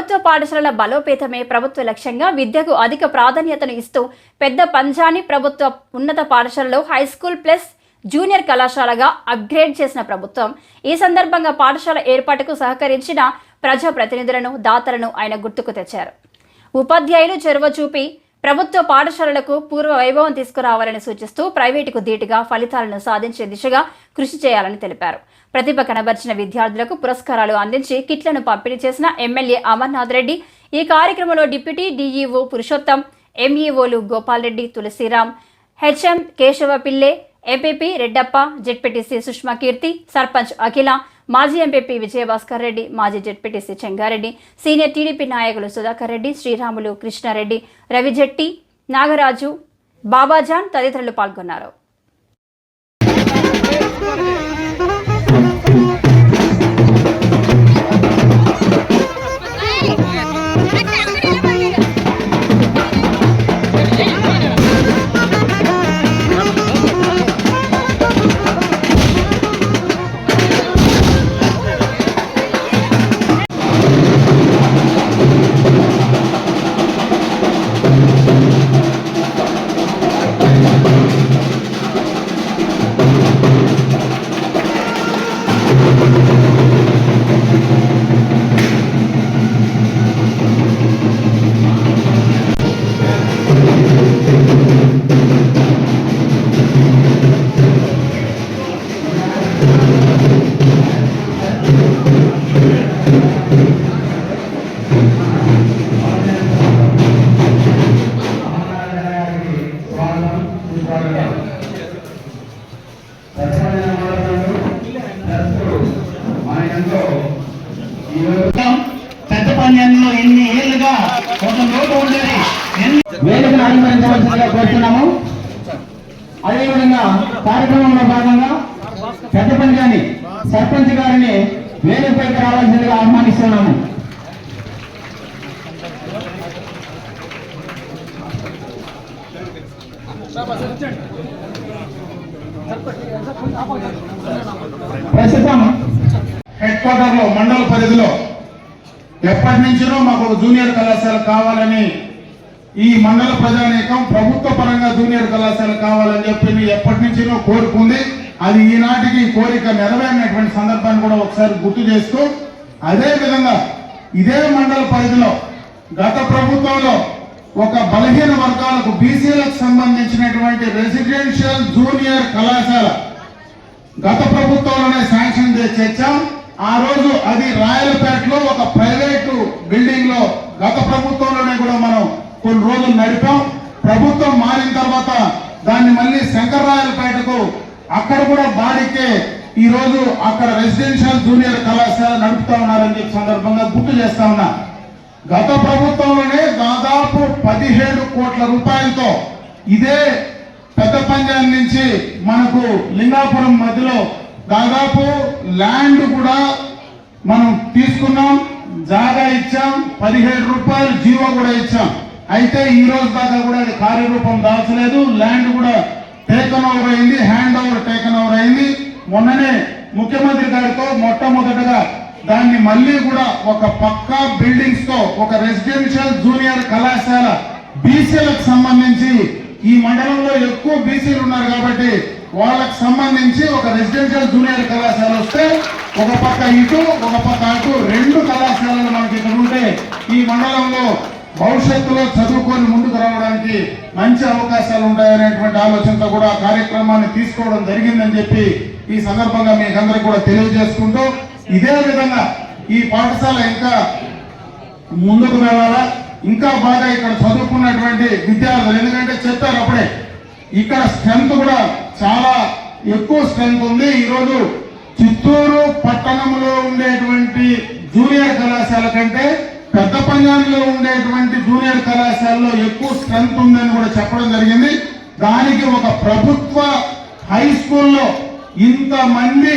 ప్రభుత్వ పాఠశాలల బలోపేతమే ప్రభుత్వ లక్ష్యంగా విద్యకు అధిక ప్రాధాన్యతను ఇస్తూ పెద్ద పంజాని ప్రభుత్వ ఉన్నత పాఠశాలలో హైస్కూల్ ప్లస్ జూనియర్ కళాశాలగా అప్గ్రేడ్ చేసిన ప్రభుత్వం ఈ సందర్భంగా పాఠశాల ఏర్పాటుకు సహకరించిన ప్రజాప్రతినిధులను దాతలను ఆయన గుర్తుకు తెచ్చారు. ఉపాధ్యాయులు చొరవ చూపి ప్రభుత్వ పాఠశాలలకు పూర్వ వైభవం తీసుకురావాలని సూచిస్తూ ప్రైవేటుకు ధీటుగా ఫలితాలను సాధించే దిశగా కృషి చేయాలని తెలిపారు. ప్రతిభ కనబర్చిన విద్యార్థులకు పురస్కారాలు అందించి కిట్లను పంపిణీ చేసిన ఎమ్మెల్యే అమర్నాథ్ రెడ్డి, ఈ కార్యక్రమంలో డిప్యూటీ డీఈఓ పురుషోత్తం, ఎంఈఓలు Gopal Reddy, Tulasiram, HM Keshava Pillai, MPP Reddappa, ZPTC Sushma Keerthi, sarpanch Akhila, మాజీ ఎంపీపీ విజయభాస్కర్ రెడ్డి, మాజీ జెడ్పీటీసీ చెంగారెడ్డి, సీనియర్ టీడీపీ నాయకులు సుధాకర్ రెడ్డి, శ్రీరాములు, కృష్ణారెడ్డి, రవిజెట్టి, నాగరాజు, బాబాజాన్ తదితరులు పాల్గొన్నారు. పెద్ద పన్యంలో ఎన్ని ఏళ్ళుగా ఒక లోటు ఉండేది వేదికను అలంకరించవలసిందిగా కోరుతున్నాము. అదేవిధంగా కార్యక్రమంలో భాగంగా పెద్ద పంచాన్ని సర్పంచ్ గారిని వేదికపైకి రావాల్సిందిగా ఆహ్వానిస్తున్నాము. ప్రస్తుతం హెడ్ క్వార్టర్ లో మండల పరిధిలో ఎప్పటి నుంచినో మాకు జూనియర్ కళాశాల కావాలని ఈ మండల ప్రజానీకం ప్రభుత్వ పరంగా జూనియర్ కళాశాల కావాలని చెప్పి ఎప్పటి నుంచినో కోరుకుంది. అది ఈనాటికి కోరిక నెరవేరినటువంటి సందర్భాన్ని కూడా ఒకసారి గుర్తు చేస్తూ, అదే విధంగా ఇదే మండల పరిధిలో గత ప్రభుత్వంలో ఒక బలహీన వర్గాలకు బీసీలకు సంబంధించినటువంటి రెసిడెన్షియల్ జూనియర్ కళాశాల గత ప్రభుత్వంలోనే శాంక్షన్ చేశాం. ఆ రోజు అది రాయలపేటలో ఒక ప్రైవేటు బిల్డింగ్ లో గత ప్రభుత్వంలోనే కూడా మనం కొన్ని రోజులు నడిపాం. ప్రభుత్వం మారిన తర్వాత దాన్ని మళ్ళీ శంకర్రాయలపేటకు అక్కడ కూడా బాడికే ఈ రోజు అక్కడ రెసిడెన్షియల్ జూనియర్ కళాశాల నడుపుతా ఉన్నారని చెప్పి సందర్భంగా గుర్తు చేస్తా ఉన్నా. గత ప్రభుత్వంలోనే దాదాపు 17 కోట్ల రూపాయలతో ఇదే పెద్ద పంజాబ్ నుంచి మనకు లింగాపురం మధ్యలో దాదాపు ల్యాండ్ కూడా మనం తీసుకున్నాం, జాగా ఇచ్చాం, 17 రూపాయలు జీవో కూడా ఇచ్చాం. అయితే ఈ రోజు దాకా కూడా అది కార్యరూపం దాల్చలేదు. ల్యాండ్ కూడా టేకన్ ఓవర్ అయింది, హ్యాండ్ ఓవర్ టేకన్ ఓవర్ అయింది. మొన్ననే ముఖ్యమంత్రి గారితో మొట్టమొదటగా దాన్ని మళ్ళీ కూడా ఒక పక్కా బిల్డింగ్స్ తో ఒక రెసిడెన్షియల్ జూనియర్ కళాశాల బీసీలకు సంబంధించి ఈ మండలంలో ఎక్కువ బీసీలు ఉన్నారు కాబట్టి వాళ్ళకు సంబంధించి ఒక రెసిడెన్షియల్ జూనియర్ కళాశాల వస్తే ఒక పక్క ఇటు ఒక పక్క అటు 2 కళాశాలలు మనకి ఇక్కడ ఉంటే ఈ మండలంలో భవిష్యత్తులో చదువుకొని ముందుకు రావడానికి మంచి అవకాశాలు ఉంటాయనేటువంటి ఆలోచనతో కూడా కార్యక్రమాన్ని తీసుకోవడం జరిగిందని చెప్పి ఈ సందర్భంగా మీకు అందరికీ కూడా తెలియజేసుకుంటూ, ఇదే విధంగా ఈ పాఠశాల ఇంకా ముందుకు వెళ్ళాలా, ఇంకా బాగా ఇక్కడ చదువుకున్నటువంటి విద్యార్థులు, ఎందుకంటే చెప్పారు అప్పుడే ఇక్కడ స్ట్రెంత్ కూడా చాలా ఎక్కువ స్ట్రెంత్ ఉంది. ఈరోజు చిత్తూరు పట్టణంలో ఉండేటువంటి జూనియర్ కళాశాల కంటే పెద్ద పంజాబ్లో ఉండేటువంటి జూనియర్ కళాశాలలో ఎక్కువ స్ట్రెంత్ ఉందని కూడా చెప్పడం జరిగింది. దానికి ఒక ప్రభుత్వ హై స్కూల్లో ఇంతమంది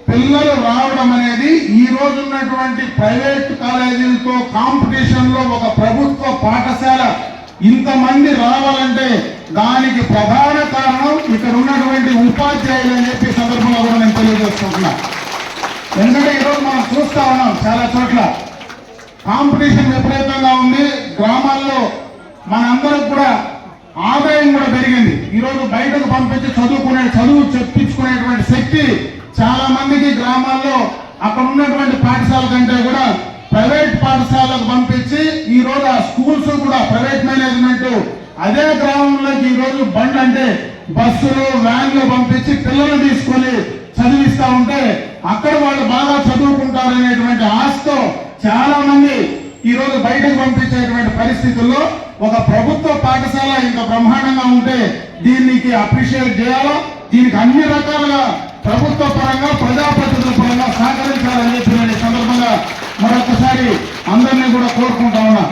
పిల్లలు రావడం అనేది ఈ రోజు ఉన్నటువంటి ప్రైవేట్ కాలేజీలతో కాంపిటీషన్ లో ఒక ప్రభుత్వ పాఠశాల ఇంతమంది రావాలంటే దానికి ప్రధాన కారణం ఇక్కడ ఉన్నటువంటి ఉపాధ్యాయులు అని చెప్పి సందర్భంలో కూడా నేను తెలియజేసుకుంటున్నా. ఎందుకంటే ఈరోజు మనం చూస్తా ఉన్నాం చాలా చోట్ల కాంపిటీషన్ విపరీతంగా ఉంది. గ్రామాల్లో మనందరం కూడా ఆదాయం కూడా పెరిగింది. ఈరోజు బయటకు పంపించి చదువు చెప్పించుకునేటువంటి శక్తి చాలా మందికి గ్రామాల్లో అక్కడ ఉన్నటువంటి పాఠశాల కంటే కూడా ప్రైవేట్ పాఠశాలకు పంపించి ఈ రోజు ఆ స్కూల్స్ కూడా ప్రైవేట్ మేనేజ్మెంట్ అదే గ్రామంలోకి ఈ రోజు బండ్ అంటే బస్సులు వ్యాన్లు పంపించి పిల్లలు తీసుకొని చదివిస్తా ఉంటే అక్కడ వాళ్ళు బాగా చదువుకుంటారనేటువంటి ఆశతో చాలా మంది ఈ రోజు బయటకు పంపించేటువంటి పరిస్థితుల్లో ఒక ప్రభుత్వ పాఠశాల ఇంత బ్రహ్మాండంగా ఉంటే దీనికి అప్రిషియేట్ చేయాలా, దీనికి అన్ని రకాలుగా ప్రభుత్వ పరంగా ప్రజాప్రతినిధుల పరంగా సహకరించాలని చెప్పి నేను ఈ సందర్భంగా మరొకసారి అందరినీ కూడా కోరుకుంటా ఉన్నా.